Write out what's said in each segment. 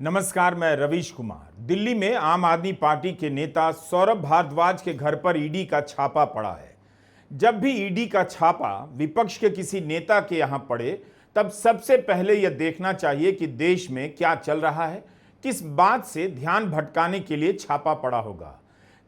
नमस्कार, मैं रवीश कुमार। दिल्ली में आम आदमी पार्टी के नेता सौरभ भारद्वाज के घर पर ईडी का छापा पड़ा है। जब भी ईडी का छापा विपक्ष के किसी नेता के यहां पड़े, तब सबसे पहले यह देखना चाहिए कि देश में क्या चल रहा है, किस बात से ध्यान भटकाने के लिए छापा पड़ा होगा।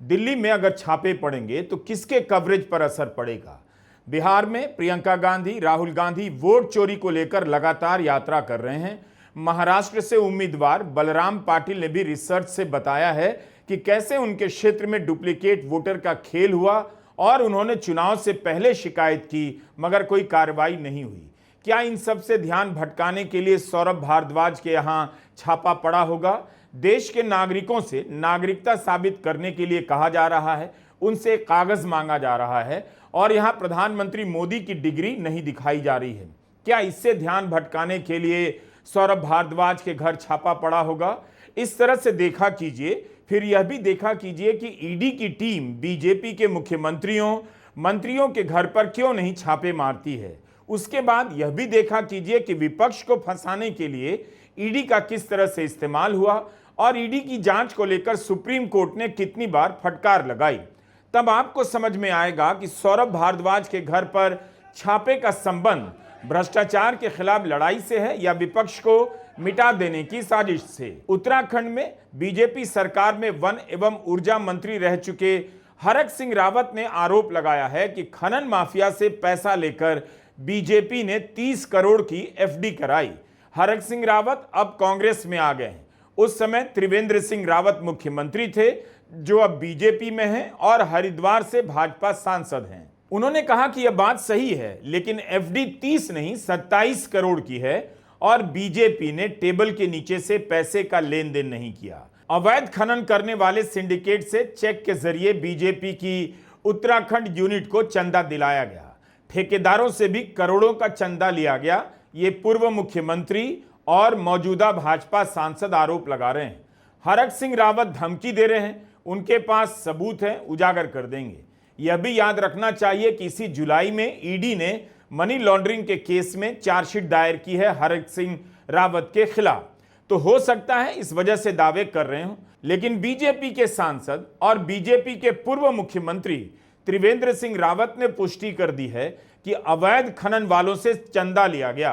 दिल्ली में अगर छापे पड़ेंगे तो किसके कवरेज पर असर पड़ेगा। बिहार में प्रियंका गांधी, राहुल गांधी वोट चोरी को लेकर लगातार यात्रा कर रहे हैं। महाराष्ट्र से उम्मीदवार बलराम पाटिल ने भी रिसर्च से बताया है कि कैसे उनके क्षेत्र में डुप्लीकेट वोटर का खेल हुआ और उन्होंने चुनाव से पहले शिकायत की, मगर कोई कार्रवाई नहीं हुई। क्या इन सब से ध्यान भटकाने के लिए सौरभ भारद्वाज के यहां छापा पड़ा होगा? देश के नागरिकों से नागरिकता साबित करने के लिए कहा जा रहा है, उनसे कागज मांगा जा रहा है और यहां प्रधानमंत्री मोदी की डिग्री नहीं दिखाई जा रही है। क्या इससे ध्यान भटकाने के लिए सौरभ भारद्वाज के घर छापा पड़ा होगा? इस तरह से देखा कीजिए। फिर यह भी देखा कीजिए कि ईडी की टीम बीजेपी के मंत्रियों के घर पर क्यों नहीं छापे मारती है। उसके बाद यह भी देखा कीजिए कि विपक्ष को फंसाने के लिए ईडी का किस तरह से इस्तेमाल हुआ और ईडी की जांच को लेकर सुप्रीम कोर्ट ने कितनी बार फटकार लगाई। तब आपको समझ में आएगा कि सौरभ भारद्वाज के घर पर छापे का संबंध भ्रष्टाचार के खिलाफ लड़ाई से है या विपक्ष को मिटा देने की साजिश से। उत्तराखंड में बीजेपी सरकार में वन एवं ऊर्जा मंत्री रह चुके हरक सिंह रावत ने आरोप लगाया है कि खनन माफिया से पैसा लेकर बीजेपी ने 30 करोड़ की एफडी कराई। हरक सिंह रावत अब कांग्रेस में आ गए हैं। उस समय त्रिवेंद्र सिंह रावत मुख्यमंत्री थे, जो अब बीजेपी में हैं और हरिद्वार से भाजपा सांसद हैं। उन्होंने कहा कि यह बात सही है, लेकिन एफडी 30 नहीं 27 करोड़ की है और बीजेपी ने टेबल के नीचे से पैसे का लेन देन नहीं किया। अवैध खनन करने वाले सिंडिकेट से चेक के जरिए बीजेपी की उत्तराखंड यूनिट को चंदा दिलाया गया। ठेकेदारों से भी करोड़ों का चंदा लिया गया। ये पूर्व मुख्यमंत्री और मौजूदा भाजपा सांसद आरोप लगा रहे हैं। हरक सिंह रावत धमकी दे रहे हैं, उनके पास सबूत है, उजागर कर देंगे। यह भी याद रखना चाहिए कि इसी जुलाई में ईडी ने मनी लॉन्ड्रिंग के केस में चार्जशीट दायर की है हरक सिंह रावत के खिलाफ। तो हो सकता है इस वजह से दावे कर रहे हो, लेकिन बीजेपी के सांसद और बीजेपी के पूर्व मुख्यमंत्री त्रिवेंद्र सिंह रावत ने पुष्टि कर दी है कि अवैध खनन वालों से चंदा लिया गया।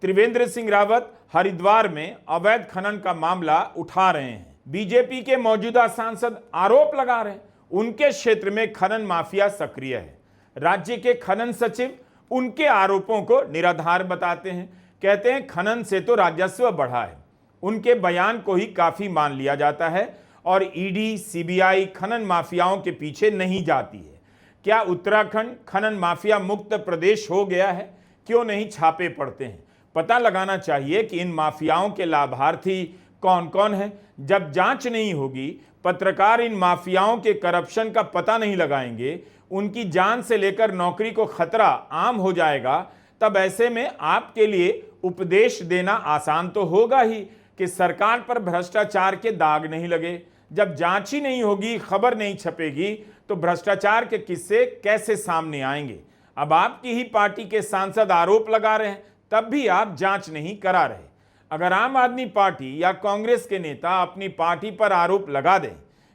त्रिवेंद्र सिंह रावत हरिद्वार में अवैध खनन का मामला उठा रहे हैं। बीजेपी के मौजूदा सांसद आरोप लगा रहे हैं उनके क्षेत्र में खनन माफिया सक्रिय है। राज्य के खनन सचिव उनके आरोपों को निराधार बताते हैं, कहते हैं खनन से तो राजस्व बढ़ा है। उनके बयान को ही काफी मान लिया जाता है और ईडी, सीबीआई खनन माफियाओं के पीछे नहीं जाती है। क्या उत्तराखंड खनन माफिया मुक्त प्रदेश हो गया है? क्यों नहीं छापे पड़ते हैं? पता लगाना चाहिए कि इन माफियाओं के लाभार्थी कौन कौन है। जब जांच नहीं होगी, पत्रकार इन माफियाओं के करप्शन का पता नहीं लगाएंगे, उनकी जान से लेकर नौकरी को खतरा आम हो जाएगा। तब ऐसे में आपके लिए उपदेश देना आसान तो होगा ही कि सरकार पर भ्रष्टाचार के दाग नहीं लगे। जब जांच ही नहीं होगी, खबर नहीं छपेगी, तो भ्रष्टाचार के किस्से कैसे सामने आएंगे। अब आपकी ही पार्टी के सांसद आरोप लगा रहे हैं, तब भी आप जांच नहीं करा रहे। अगर आम आदमी पार्टी या कांग्रेस के नेता अपनी पार्टी पर आरोप लगा दें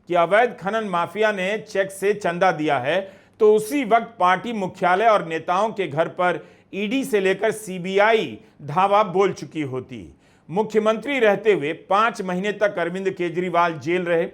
कि अवैध खनन माफिया ने चेक से चंदा दिया है, तो उसी वक्त पार्टी मुख्यालय और नेताओं के घर पर ईडी से लेकर सीबीआई धावा बोल चुकी होती। मुख्यमंत्री रहते हुए 5 महीने तक अरविंद केजरीवाल जेल रहे।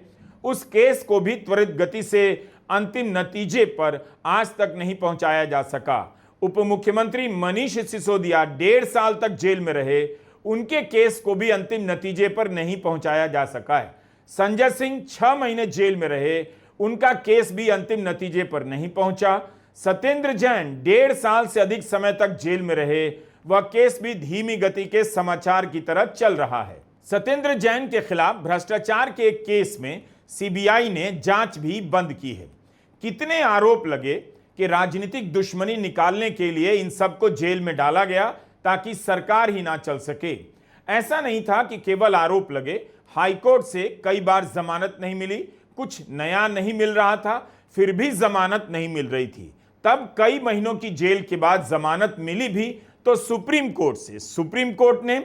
उस केस को भी त्वरित गति से अंतिम नतीजे पर आज तक नहीं पहुंचाया जा सका। उप मुख्यमंत्री मनीष सिसोदिया 1.5 साल तक जेल में रहे, उनके केस को भी अंतिम नतीजे पर नहीं पहुंचाया जा सका है। संजय सिंह 6 महीने जेल में रहे, उनका केस भी अंतिम नतीजे पर नहीं पहुंचा। सत्येंद्र जैन 1.5 साल से अधिक समय तक जेल में रहे, वह केस भी धीमी गति के समाचार की तरह चल रहा है। सत्येंद्र जैन के खिलाफ भ्रष्टाचार के एक केस में सीबीआई ने जांच भी बंद की है। कितने आरोप लगे कि राजनीतिक दुश्मनी निकालने के लिए इन सबको जेल में डाला गया ताकि सरकार ही ना चल सके। ऐसा नहीं था कि केवल आरोप लगे, हाईकोर्ट से कई बार जमानत नहीं मिली, कुछ नया नहीं मिल रहा था, फिर भी जमानत नहीं मिल रही थी। तब कई महीनों की जेल के बाद जमानत मिली भी तो सुप्रीम कोर्ट से। सुप्रीम कोर्ट ने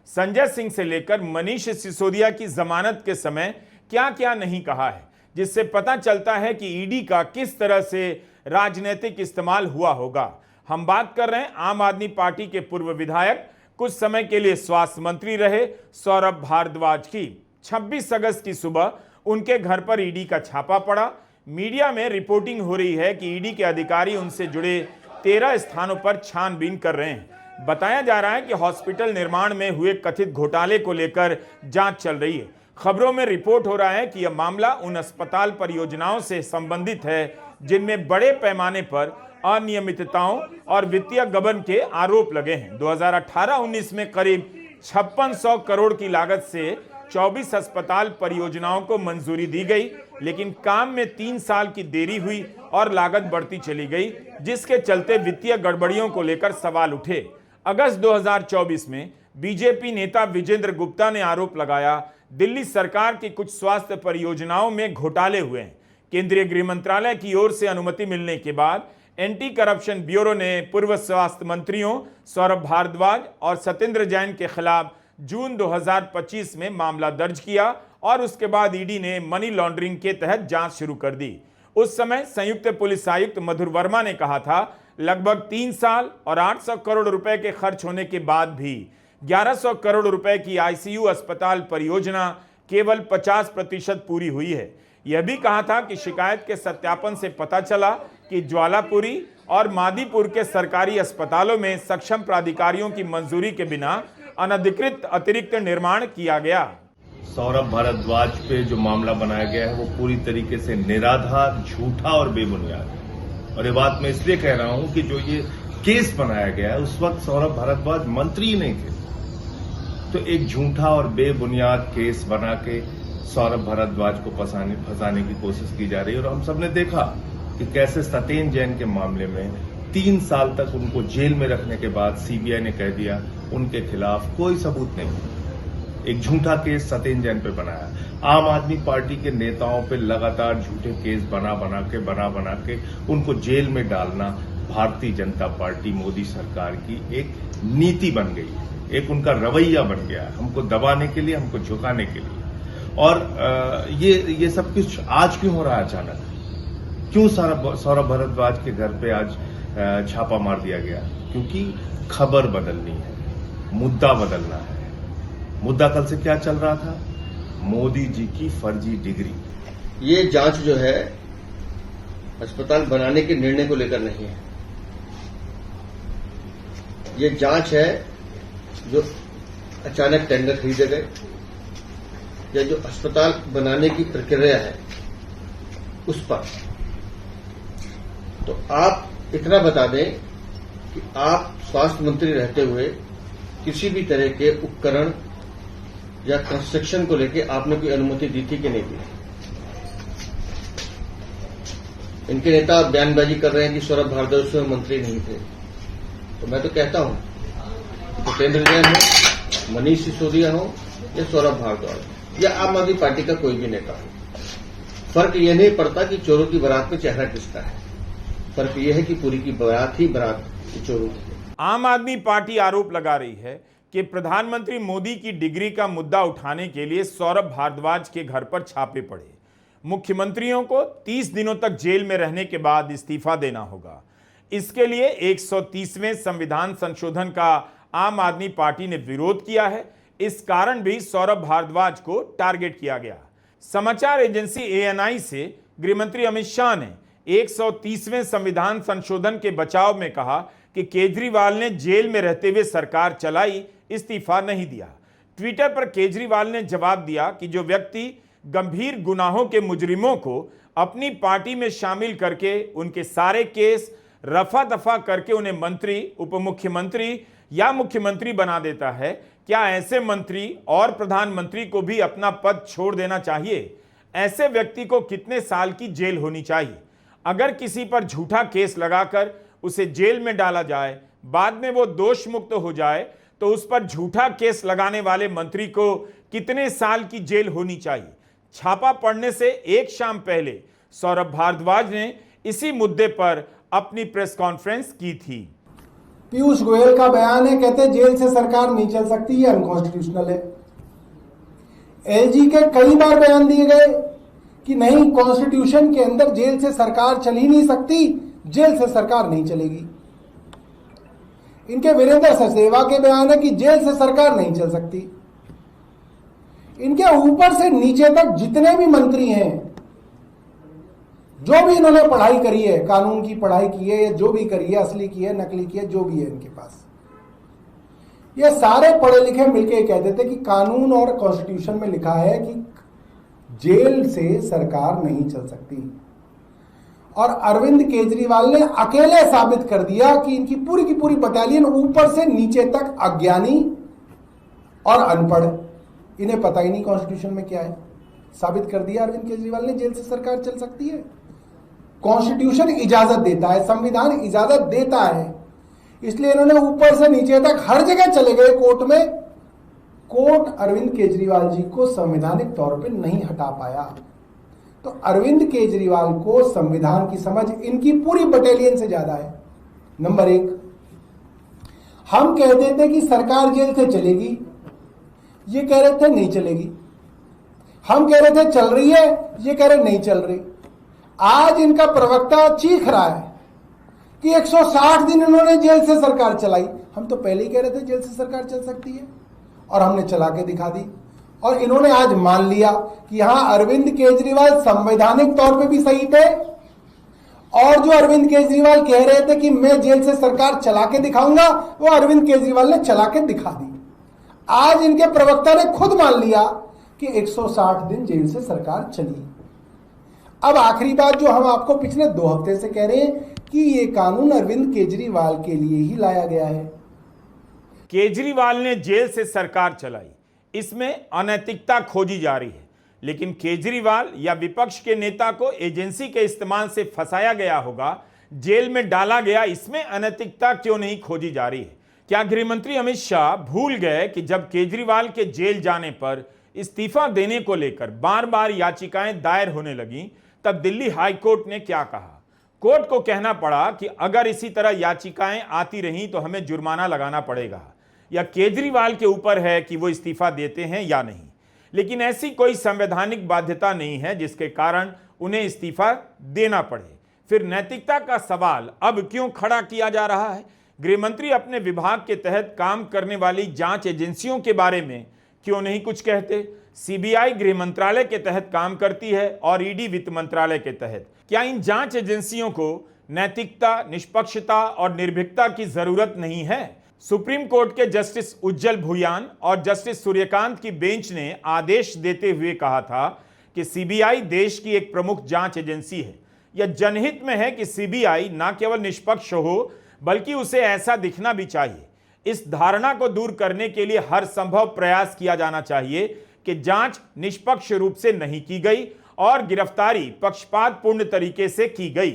संजय सिंह से लेकर मनीष सिसोदिया की जमानत के समय क्या क्या नहीं कहा है, जिससे पता चलता है कि ईडी का किस तरह से राजनीतिक इस्तेमाल हुआ होगा। हम बात कर रहे हैं आम आदमी पार्टी के पूर्व विधायक, कुछ समय के लिए स्वास्थ्य मंत्री रहे सौरभ भारद्वाज की। 26 अगस्त की सुबह उनके घर पर ईडी का छापा पड़ा। मीडिया में रिपोर्टिंग हो रही है कि ईडी के अधिकारी उनसे जुड़े 13 स्थानों पर छानबीन कर रहे हैं। बताया जा रहा है कि हॉस्पिटल निर्माण में हुए कथित घोटाले को लेकर जांच चल रही है। खबरों में रिपोर्ट हो रहा है कि यह मामला उन अस्पताल परियोजनाओं से संबंधित है जिनमें बड़े पैमाने पर अनियमितताओं और वित्तीय गबन के आरोप लगे हैं। 2018-19 में करीब 5600 करोड़ की लागत से 24 अस्पताल परियोजनाओं को मंजूरी दी गई, लेकिन काम में 3 साल की देरी हुई और लागत बढ़ती चली गई, जिसके चलते वित्तीय गड़बड़ियों को लेकर सवाल उठे। अगस्त 2024 में बीजेपी नेता विजेंद्र गुप्ता ने आरोप लगाया दिल्ली सरकार की कुछ स्वास्थ्य परियोजनाओं में घोटाले हुए हैं। केंद्रीय गृह मंत्रालय की ओर से अनुमति मिलने के बाद एंटी करप्शन ब्यूरो ने पूर्व स्वास्थ्य मंत्रियों सौरभ भारद्वाज और सत्येंद्र जैन के खिलाफ जून 2025 में मामला दर्ज किया और उसके बाद ईडी ने मनी लॉन्ड्रिंग के तहत जांच शुरू कर दी। उस समय संयुक्त पुलिस आयुक्त मधुर वर्मा ने कहा था लगभग 3 साल और 800 करोड़ रुपए के खर्च होने के बाद भी 1100 करोड़ रुपए की आईसीयू अस्पताल परियोजना केवल 50% पूरी हुई है। यह भी कहा था कि शिकायत के सत्यापन से पता चला कि ज्वालापुरी और मादीपुर के सरकारी अस्पतालों में सक्षम प्राधिकारियों की मंजूरी के बिना अनधिकृत अतिरिक्त निर्माण किया गया। सौरभ भारद्वाज पे जो मामला बनाया गया है वो पूरी तरीके से निराधार, झूठा और बेबुनियाद है। और ये बात मैं इसलिए कह रहा हूं कि जो ये केस बनाया गया है उस वक्त सौरभ भारद्वाज मंत्री ही नहीं थे। तो एक झूठा और बेबुनियाद केस बना के सौरभ भारद्वाज को फंसाने की कोशिश की जा रही है। और हम सबने देखा कि कैसे सत्येंद्र जैन के मामले में 3 साल तक उनको जेल में रखने के बाद सीबीआई ने कह दिया उनके खिलाफ कोई सबूत नहीं। एक झूठा केस सत्येंद्र जैन पे बनाया। आम आदमी पार्टी के नेताओं पे लगातार झूठे केस बना बना के उनको जेल में डालना भारतीय जनता पार्टी मोदी सरकार की एक नीति बन गई है, एक उनका रवैया बन गया है, हमको दबाने के लिए, हमको झुकाने के लिए। और ये सब कुछ आज क्यों हो रहा है अचानक? क्यों सौरभ भारद्वाज के घर पे आज छापा मार दिया गया? क्योंकि खबर बदलनी है, मुद्दा बदलना है। मुद्दा कल से क्या चल रहा था? मोदी जी की फर्जी डिग्री। ये जांच जो है अस्पताल बनाने के निर्णय को लेकर नहीं है। ये जांच है जो अचानक टेंडर खरीदे गए या जो अस्पताल बनाने की प्रक्रिया है उस पर। तो आप इतना बता दें कि आप स्वास्थ्य मंत्री रहते हुए किसी भी तरह के उपकरण या कंस्ट्रक्शन को लेकर आपने कोई अनुमति दी थी कि नहीं दी? इनके नेता बयानबाजी कर रहे हैं कि सौरभ भारद्वाज स्वयं मंत्री नहीं थे। तो मैं तो कहता हूं सत्येंद्र जैन हो, मनीष सिसोदिया हो या सौरभ भारद्वाज या आम आदमी पार्टी का कोई भी नेता हो, फर्क यह नहीं पड़ता कि चोरों की बारात में चेहरा किसका है। फर्क यह है कि पूरी की बारात ही बारात चोरों की है। आम आदमी पार्टी आरोप लगा रही है कि प्रधानमंत्री मोदी की डिग्री का मुद्दा उठाने के लिए सौरभ भारद्वाज के घर पर छापे पड़े। मुख्यमंत्रियों को 30 दिनों तक जेल में रहने के बाद इस्तीफा देना होगा। इसके लिए 130वें संविधान संशोधन का आम आदमी पार्टी ने विरोध किया है। इस कारण भी सौरभ भारद्वाज को टारगेट किया गया। समाचार एजेंसी ANI से गृहमंत्री अमित शाह ने 130वें संविधान संशोधन के बचाव में कहा कि केजरीवाल ने जेल में रहते हुए सरकार चलाई, इस्तीफा नहीं दिया। ट्विटर पर केजरीवाल ने जवाब दिया कि जो व्यक्ति गंभीर गुनाहों के मुजरिमों को अपनी पार्टी में शामिल करके उनके सारे केस रफा दफा करके उन्हें मंत्री, उप मुख्यमंत्री या मुख्यमंत्री बना देता है, क्या ऐसे मंत्री और प्रधानमंत्री को भी अपना पद छोड़ देना चाहिए? ऐसे व्यक्ति को कितने साल की जेल होनी चाहिए? अगर किसी पर झूठा केस लगाकर उसे जेल में डाला जाए, बाद में वो दोष मुक्त हो जाए, तो उस पर झूठा केस लगाने वाले मंत्री को कितने साल की जेल होनी चाहिए? छापा पड़ने से एक शाम पहले सौरभ भारद्वाज ने इसी मुद्दे पर अपनी प्रेस कॉन्फ्रेंस की थी। पीयूष गोयल का बयान है, कहते हैं जेल से सरकार नहीं चल सकती, ये अनकॉन्स्टिट्यूशनल है। एलजी के कई बार बयान दिए गए कि नहीं, कॉन्स्टिट्यूशन के अंदर जेल से सरकार चल ही नहीं सकती, जेल से सरकार नहीं चलेगी। इनके वीरेंद्र सचदेवा के बयान है कि जेल से सरकार नहीं चल सकती। इनके ऊपर से नीचे तक जितने भी मंत्री हैं, जो भी इन्होंने पढ़ाई करी है, कानून की पढ़ाई की है या जो भी करी है, असली की है, नकली की है, जो भी है इनके पास, ये सारे पढ़े लिखे मिलके कह देते कि कानून और कॉन्स्टिट्यूशन में लिखा है कि जेल से सरकार नहीं चल सकती। और अरविंद केजरीवाल ने अकेले साबित कर दिया कि इनकी पूरी की पूरी बटालियन ऊपर से नीचे तक अज्ञानी और अनपढ़, इन्हें पता ही नहीं कॉन्स्टिट्यूशन में क्या है। साबित कर दिया अरविंद केजरीवाल ने, जेल से सरकार चल सकती है। कॉन्स्टिट्यूशन इजाजत देता है, संविधान इजाजत देता है, इसलिए इन्होंने ऊपर से नीचे तक हर जगह चले गए कोर्ट में। कोर्ट अरविंद केजरीवाल जी को संवैधानिक तौर पे नहीं हटा पाया। तो अरविंद केजरीवाल को संविधान की समझ इनकी पूरी बटालियन से ज्यादा है। नंबर एक, हम कह देते कि सरकार जेल से चलेगी, ये कह रहे थे नहीं चलेगी। हम कह रहे थे चल रही है, ये कह रहे नहीं चल रही। आज इनका प्रवक्ता चीख रहा है कि 160 दिन इन्होंने जेल से सरकार चलाई। हम तो पहले ही कह रहे थे जेल से सरकार चल सकती है और हमने चला के दिखा दी। और इन्होंने आज मान लिया कि यहां अरविंद केजरीवाल संवैधानिक तौर पे भी सही थे, और जो अरविंद केजरीवाल कह रहे थे कि मैं जेल से सरकार चला के दिखाऊंगा, वो अरविंद केजरीवाल ने चला के दिखा दी। आज इनके प्रवक्ता ने खुद मान लिया कि 160 दिन जेल से सरकार चली। अब आखिरी बात जो हम आपको पिछले 2 हफ्ते से कह रहे हैं कि ये कानून अरविंद केजरीवाल के लिए ही लाया गया है। केजरीवाल ने जेल से सरकार चलाई, इसमें अनैतिकता खोजी जा रही है, लेकिन केजरीवाल या विपक्ष के नेता को एजेंसी के इस्तेमाल से फंसाया गया होगा, जेल में डाला गया, इसमें अनैतिकता क्यों नहीं खोजी जा रही है? क्या गृहमंत्री अमित शाह भूल गए कि जब केजरीवाल के जेल जाने पर इस्तीफा देने को लेकर बार बार याचिकाएं दायर होने लगीं, तब दिल्ली हाईकोर्ट ने क्या कहा? कोर्ट को कहना पड़ा कि अगर इसी तरह याचिकाएं आती रहीं तो हमें जुर्माना लगाना पड़ेगा, या केजरीवाल के ऊपर है कि वो इस्तीफा देते हैं या नहीं। लेकिन ऐसी कोई संवैधानिक बाध्यता नहीं है जिसके कारण उन्हें इस्तीफा देना पड़े। फिर नैतिकता का सवाल अब क्यों खड़ा किया जा रहा है? गृहमंत्री अपने विभाग के तहत काम करने वाली जांच एजेंसियों के बारे में क्यों नहीं कुछ कहते? सीबीआई गृह मंत्रालय के तहत काम करती है और ईडी वित्त मंत्रालय के तहत। क्या इन जांच एजेंसियों को नैतिकता, निष्पक्षता और निर्भीकता की जरूरत नहीं है? सुप्रीम कोर्ट के जस्टिस उज्जवल भुयान और जस्टिस सूर्यकांत की बेंच ने आदेश देते हुए कहा था कि सीबीआई देश की एक प्रमुख जांच एजेंसी है। यह जनहित में है कि सीबीआई न केवल निष्पक्ष हो, बल्कि उसे ऐसा दिखना भी चाहिए। इस धारणा को दूर करने के लिए हर संभव प्रयास किया जाना चाहिए कि जांच निष्पक्ष रूप से नहीं की गई और गिरफ्तारी पक्षपातपूर्ण तरीके से की गई।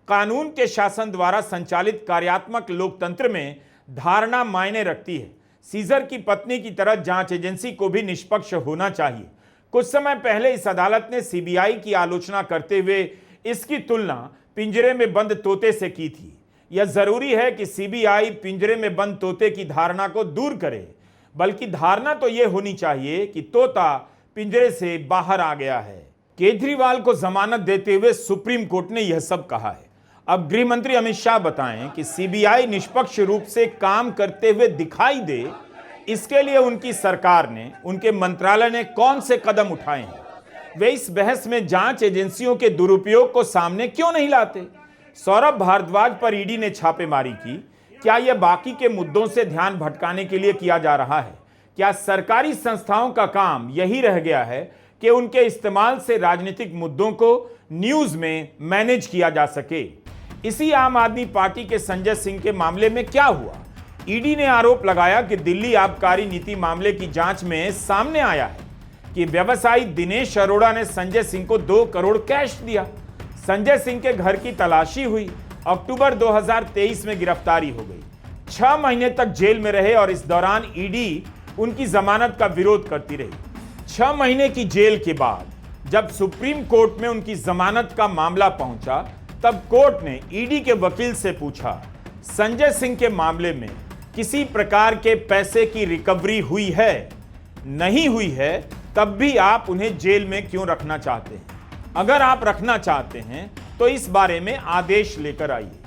कानून के शासन द्वारा संचालित कार्यात्मक लोकतंत्र में धारणा मायने रखती है। सीजर की पत्नी की तरह जांच एजेंसी को भी निष्पक्ष होना चाहिए। कुछ समय पहले इस अदालत ने सीबीआई की आलोचना करते हुए इसकी तुलना पिंजरे में बंद तोते से की थी। यह जरूरी है कि सीबीआई पिंजरे में बंद तोते की धारणा को दूर करे, बल्कि धारणा तो यह होनी चाहिए कि तोता पिंजरे से बाहर आ गया है। केजरीवाल को जमानत देते हुए सुप्रीम कोर्ट ने यह सब कहा है। अब गृह मंत्री अमित शाह बताएं कि सीबीआई निष्पक्ष रूप से काम करते हुए दिखाई दे, इसके लिए उनकी सरकार ने, उनके मंत्रालय ने कौन से कदम उठाए हैं? वे इस बहस में जांच एजेंसियों के दुरुपयोग को सामने क्यों नहीं लाते? सौरभ भारद्वाज पर ईडी ने छापेमारी की। क्या यह बाकी के मुद्दों से ध्यान भटकाने के लिए किया जा रहा है? क्या सरकारी संस्थाओं का काम यही रह गया है कि उनके इस्तेमाल से राजनीतिक मुद्दों को न्यूज में मैनेज किया जा सके? इसी आम आदमी पार्टी के संजय सिंह के मामले में क्या हुआ? ईडी ने आरोप लगाया कि दिल्ली आबकारी नीति मामले की जांच में सामने आया है कि व्यवसायी दिनेश अरोड़ा ने संजय सिंह को 2 करोड़ कैश दिया। संजय सिंह के घर की तलाशी हुई। अक्टूबर 2023 में गिरफ्तारी हो गई। 6 महीने तक जेल में रहे और इस दौरान ईडी उनकी जमानत का विरोध करती रही। 6 महीने की जेल के बाद जब सुप्रीम कोर्ट में उनकी जमानत का मामला पहुंचा, तब कोर्ट ने ईडी के वकील से पूछा, संजय सिंह के मामले में किसी प्रकार के पैसे की रिकवरी हुई है, नहीं हुई है, तब भी आप उन्हें जेल में क्यों रखना चाहते हैं? अगर आप रखना चाहते हैं तो इस बारे में आदेश लेकर आइए।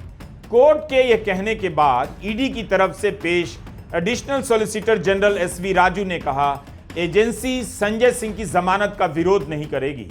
कोर्ट के यह कहने के बाद ईडी की तरफ से पेश additional solicitor general S V Raju ने कहा, एजेंसी संजय सिंह की जमानत का विरोध नहीं करेगी।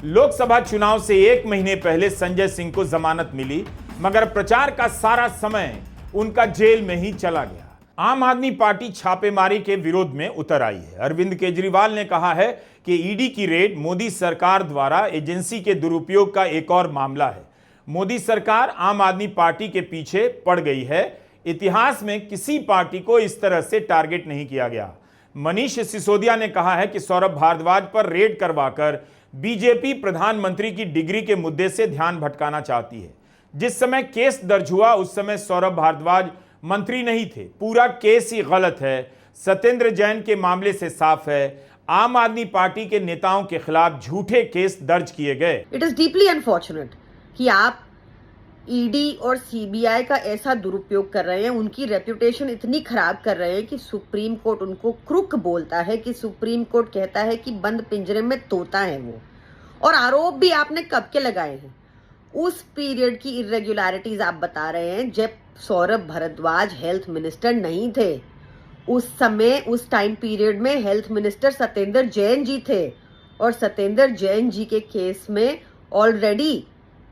लोकसभा चुनाव से 1 महीने पहले संजय सिंह को जमानत मिली, मगर प्रचार का सारा समय उनका जेल में ही चला गया। आम आदमी पार्टी छापेमारी के विरोध में उतर आई है। अरविंद केजरीवाल ने कहा है कि ईडी की रेड मोदी सरकार द्वारा एजेंसी के दुरुपयोग का एक और मामला है। मोदी सरकार आम आदमी पार्टी के पीछे पड़ गई है। इतिहास में किसी पार्टी को इस तरह से टारगेट नहीं किया गया। मनीष सिसोदिया ने कहा है कि सौरभ भारद्वाज पर रेड करवाकर बीजेपी प्रधानमंत्री की डिग्री के मुद्दे से ध्यान भटकाना चाहती है। जिस समय केस दर्ज हुआ उस समय सौरभ भारद्वाज मंत्री नहीं थे। पूरा केस ही गलत है। सत्येंद्र जैन के मामले से साफ है, आम आदमी पार्टी के नेताओं के खिलाफ झूठे केस दर्ज किए गए। इट इज डीपली अनफॉर्चुनेट कि आप ईडी और सीबीआई का ऐसा दुरुपयोग कर रहे हैं, उनकी रेपुटेशन इतनी खराब कर रहे हैं कि सुप्रीम कोर्ट उनको क्रुक बोलता है, कि सुप्रीम कोर्ट कहता है कि बंद पिंजरे में तोता है वो। और आरोप भी आपने कब के लगाए हैं? उस पीरियड की इरेगुलरिटीज आप बता रहे हैं जब सौरभ भारद्वाज हेल्थ मिनिस्टर नहीं थे। उस समय उस टाइम पीरियड में हेल्थ मिनिस्टर सत्येंद्र जैन जी थे, और सत्येंद्र जैन जी के केस में ऑलरेडी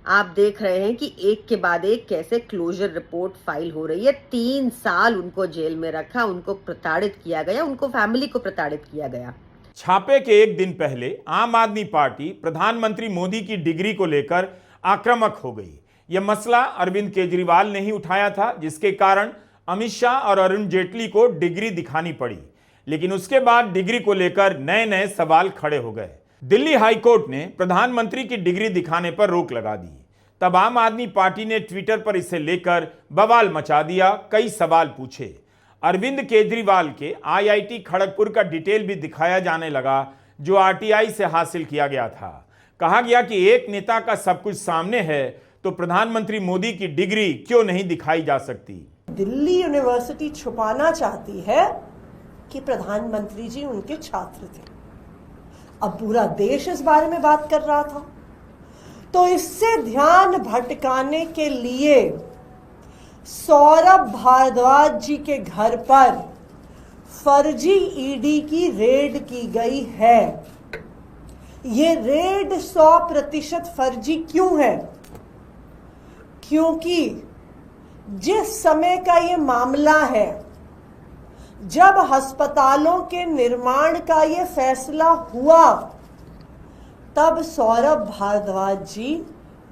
आप देख रहे हैं कि एक के बाद एक कैसे क्लोजर रिपोर्ट फाइल हो रही है। 3 साल उनको जेल में रखा, उनको प्रताड़ित किया गया, उनको फैमिली को प्रताड़ित किया गया। छापे के एक दिन पहले आम आदमी पार्टी प्रधानमंत्री मोदी की डिग्री को लेकर आक्रामक हो गई। यह मसला अरविंद केजरीवाल ने ही उठाया था, जिसके कारण अमित शाह और अरुण जेटली को डिग्री दिखानी पड़ी। लेकिन उसके बाद डिग्री को लेकर नए नए सवाल खड़े हो गए। दिल्ली हाईकोर्ट ने प्रधानमंत्री की डिग्री दिखाने पर रोक लगा दी। तब आम आदमी पार्टी ने ट्विटर पर इसे लेकर बवाल मचा दिया, कई सवाल पूछे। अरविंद केजरीवाल के आईआईटी खड़गपुर का डिटेल भी दिखाया जाने लगा, जो आरटीआई से हासिल किया गया था। कहा गया कि एक नेता का सब कुछ सामने है तो प्रधानमंत्री मोदी की डिग्री क्यों नहीं दिखाई जा सकती? दिल्ली यूनिवर्सिटी छुपाना चाहती है कि प्रधानमंत्री जी उनके छात्र थे। अब पूरा देश इस बारे में बात कर रहा था, तो इससे ध्यान भटकाने के लिए सौरभ भारद्वाज जी के घर पर फर्जी ईडी की रेड की गई है। ये रेड 100% फर्जी क्यों है? क्योंकि जिस समय का ये मामला है, जब अस्पतालों के निर्माण का ये फैसला हुआ, तब सौरभ भारद्वाज जी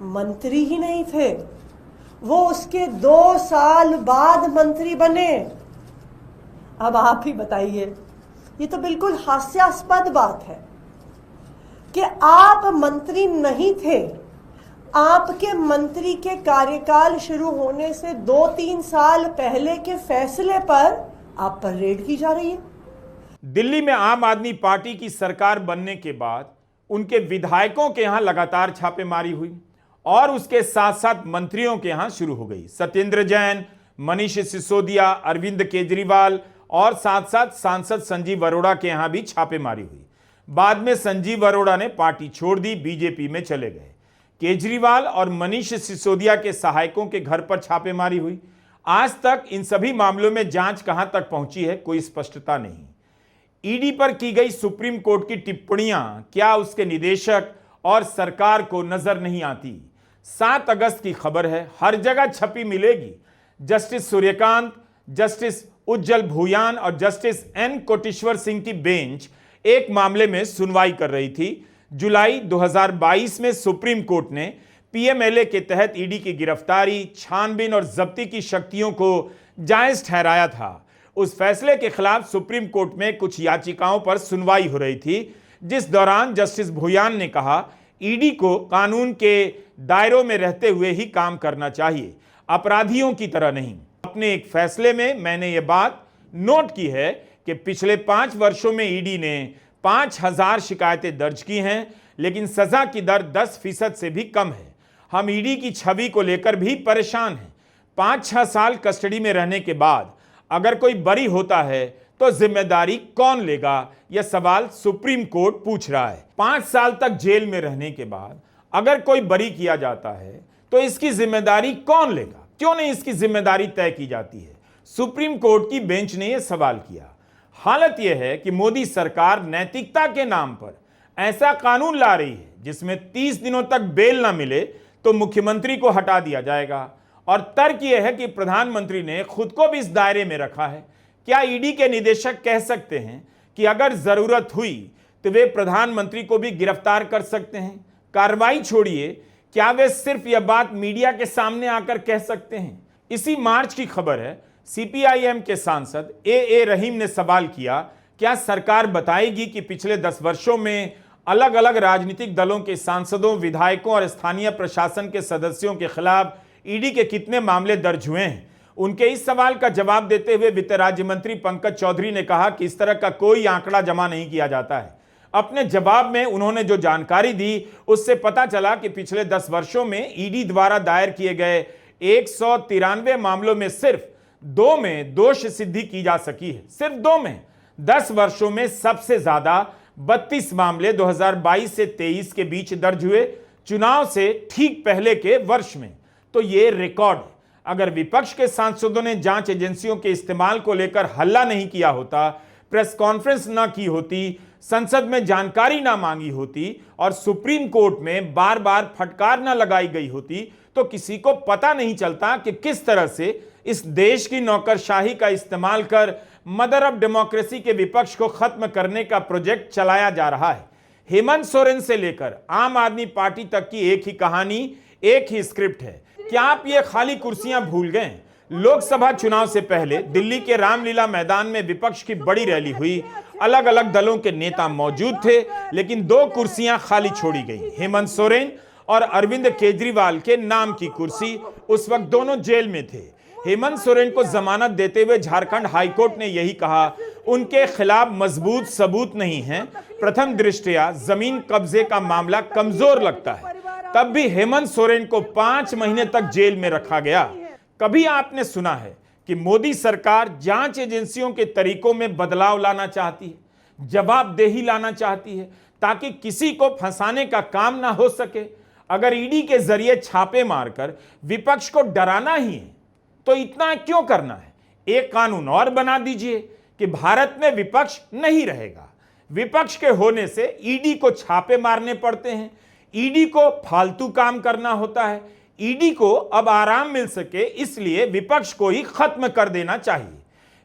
मंत्री ही नहीं थे। वो उसके 2 साल बाद मंत्री बने। अब आप ही बताइए, ये तो बिल्कुल हास्यास्पद बात है कि आप मंत्री नहीं थे। आपके मंत्री के कार्यकाल शुरू होने से 2-3 साल पहले के फैसले पर आप पर रेड की जा रही है। दिल्ली में आम आदमी पार्टी की सरकार बनने के बाद उनके विधायकों के यहां लगातार छापेमारी हुई और उसके साथ साथ मंत्रियों के यहां शुरू हो गई। सत्येंद्र जैन, मनीष सिसोदिया, अरविंद केजरीवाल और साथ साथ सांसद संजीव अरोड़ा के यहां भी छापेमारी हुई। बाद में संजीव अरोड़ा ने पार्टी छोड़ दी, बीजेपी में चले गए। केजरीवाल और मनीष सिसोदिया के सहायकों के घर पर छापेमारी हुई। आज तक इन सभी मामलों में जांच कहां तक पहुंची है, कोई स्पष्टता नहीं। ईडी पर की गई सुप्रीम कोर्ट की टिप्पणियां क्या उसके निदेशक और सरकार को नजर नहीं आती? 7 अगस्त की खबर है, हर जगह छपी मिलेगी। जस्टिस सूर्यकांत, जस्टिस उज्जवल भूयान और जस्टिस एन कोटेश्वर सिंह की बेंच एक मामले में सुनवाई कर रही थी। जुलाई 2022 में सुप्रीम कोर्ट ने पीएमएलए के तहत ईडी की गिरफ्तारी, छानबीन और जब्ती की शक्तियों को जायज ठहराया था। उस फैसले के खिलाफ सुप्रीम कोर्ट में कुछ याचिकाओं पर सुनवाई हो रही थी, जिस दौरान जस्टिस भूयान ने कहा ईडी को कानून के दायरों में रहते हुए ही काम करना चाहिए, अपराधियों की तरह नहीं। अपने एक फैसले में मैंने ये बात नोट की है कि पिछले 5 वर्षों में ईडी ने 5000 शिकायतें दर्ज की हैं, लेकिन सजा की दर 10% से भी कम है। हम ईडी की छवि को लेकर भी परेशान हैं। 5-6 साल कस्टडी में रहने के बाद अगर कोई बरी होता है तो जिम्मेदारी कौन लेगा, यह सवाल सुप्रीम कोर्ट पूछ रहा है। 5 साल तक जेल में रहने के बाद अगर कोई बरी किया जाता है तो इसकी जिम्मेदारी कौन लेगा? क्यों नहीं इसकी जिम्मेदारी तय की जाती है? सुप्रीम कोर्ट की बेंच ने यह सवाल किया। हालत यह है कि मोदी सरकार नैतिकता के नाम पर ऐसा कानून ला रही है जिसमें 30 दिनों तक बेल ना मिले तो मुख्यमंत्री को हटा दिया जाएगा। और तर्क यह है कि प्रधानमंत्री ने खुद को भी इस दायरे में रखा है। क्या ईडी के निदेशक कह सकते हैं कि अगर जरूरत हुई तो वे प्रधानमंत्री को भी गिरफ्तार कर सकते हैं? कार्रवाई छोड़िए, क्या वे सिर्फ यह बात मीडिया के सामने आकर कह सकते हैं? इसी मार्च की खबर है। सीपीआईएम के सांसद ए रहीम ने सवाल किया, क्या सरकार बताएगी कि पिछले 10 वर्षों में अलग अलग राजनीतिक दलों के सांसदों, विधायकों और स्थानीय प्रशासन के सदस्यों के खिलाफ ईडी के कितने मामले दर्ज हुए हैं? उनके इस सवाल का जवाब देते हुए वित्त राज्य मंत्री पंकज चौधरी ने कहा कि इस तरह का कोई आंकड़ा जमा नहीं किया जाता है। अपने जवाब में उन्होंने जो जानकारी दी उससे पता चला कि पिछले 10 वर्षों में ईडी द्वारा दायर किए गए 193 मामलों में सिर्फ 2 में दोष सिद्धि की जा सकी है। सिर्फ 2 में। 10 वर्षों में सबसे ज्यादा 32 मामले 2022 से 23 के बीच दर्ज हुए, चुनाव से ठीक पहले के वर्ष में। तो ये रिकॉर्ड है। अगर विपक्ष के सांसदों ने जांच एजेंसियों के इस्तेमाल को लेकर हल्ला नहीं किया होता, प्रेस कॉन्फ्रेंस ना की होती, संसद में जानकारी ना मांगी होती और सुप्रीम कोर्ट में बार बार फटकार ना लगाई गई होती, तो किसी को पता नहीं चलता कि किस तरह से इस देश की नौकरशाही का इस्तेमाल कर मदर ऑफ डेमोक्रेसी के विपक्ष को खत्म करने का प्रोजेक्ट चलाया जा रहा है। हेमंत सोरेन से लेकर आम आदमी पार्टी तक की एक ही कहानी, एक ही स्क्रिप्ट है। क्या आप ये खाली कुर्सियां भूल गए? लोकसभा चुनाव से पहले दिल्ली के रामलीला मैदान में विपक्ष की बड़ी रैली हुई। अलग अलग दलों के नेता मौजूद थे, लेकिन 2 कुर्सियां खाली छोड़ी गई, हेमंत सोरेन और अरविंद केजरीवाल के नाम की कुर्सी। उस वक्त दोनों जेल में थे। हेमंत सोरेन को जमानत देते हुए झारखंड हाईकोर्ट ने यही कहा, उनके खिलाफ मजबूत सबूत नहीं है। प्रथम दृष्टया जमीन कब्जे का मामला कमजोर लगता है। तब भी हेमंत सोरेन को 5 महीने तक जेल में रखा गया। कभी आपने सुना है कि मोदी सरकार जांच एजेंसियों के तरीकों में बदलाव लाना चाहती है, जवाबदेही लाना चाहती है, ताकि किसी को फंसाने का काम ना हो सके? अगर ईडी के जरिए छापे मारकर विपक्ष को डराना ही है तो इतना क्यों करना है? एक कानून और बना दीजिए कि भारत में विपक्ष नहीं रहेगा। विपक्ष के होने से ईडी को छापे मारने पड़ते हैं, ईडी को फालतू काम करना होता है। ईडी को अब आराम मिल सके इसलिए विपक्ष को ही खत्म कर देना चाहिए।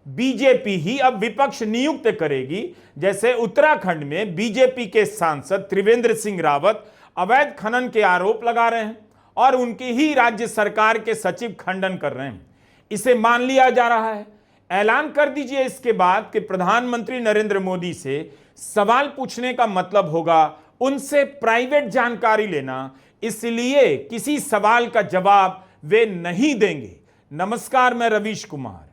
बीजेपी ही अब विपक्ष नियुक्त करेगी, जैसे उत्तराखंड में बीजेपी के सांसद त्रिवेंद्र सिंह रावत अवैध खनन के आरोप लगा रहे हैं और उनकी ही राज्य सरकार के सचिव खंडन कर रहे हैं। इसे मान लिया जा रहा है। ऐलान कर दीजिए इसके बाद कि प्रधानमंत्री नरेंद्र मोदी से सवाल पूछने का मतलब होगा उनसे प्राइवेट जानकारी लेना, इसलिए किसी सवाल का जवाब वे नहीं देंगे। नमस्कार, मैं रवीश कुमार।